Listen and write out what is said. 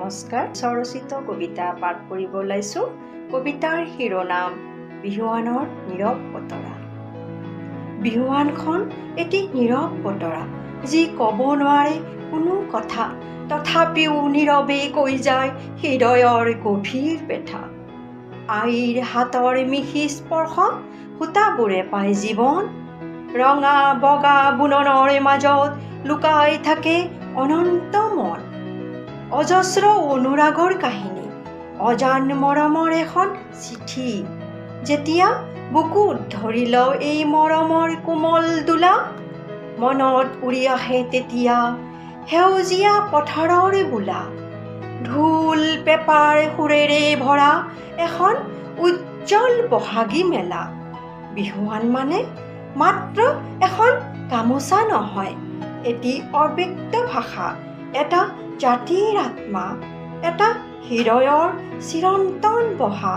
নমস্কাৰ। স্বৰচিত কবিতা পাঠ কৰিব ওলাইছোঁ। কবিতাৰ শিৰোনাম বিহুৱানৰ নীৰৱ বতৰা। বিহুৱানখন এটি নীৰৱ বতৰা, যি ক'ব নোৱাৰে কোনো কথা, তথাপিও নীৰৱে কৈ যায় হৃদয়ৰ গভীৰ বেথা। আইৰ হাতৰ মিহি স্পৰ্শ সূতাবোৰে পায় জীৱন, ৰঙা বগা বুননৰ মাজত লুকাই থাকে অনন্ত মন। অজস্ৰ অনুৰাগৰ কাহিনী, অজান মৰমৰ এখন চিঠি। যেতিয়া বুকুত ধৰি লওঁ এই মৰমৰ কোমল দোলা, মনত উৰি আহে তেতিয়া সেউজীয়া পথাৰৰ বোলা। ঢোল পেঁপাৰ সুৰেৰে ভৰা এখন উজ্জ্বল বহাগী মেলা। বিহুৱান মানে মাত্ৰ এখন গামোচা নহয়, এটি অব্যক্ত ভাষা, এটা জাতিৰ আত্মা, এটা হৃদয়ৰ চিৰন্তন বহা।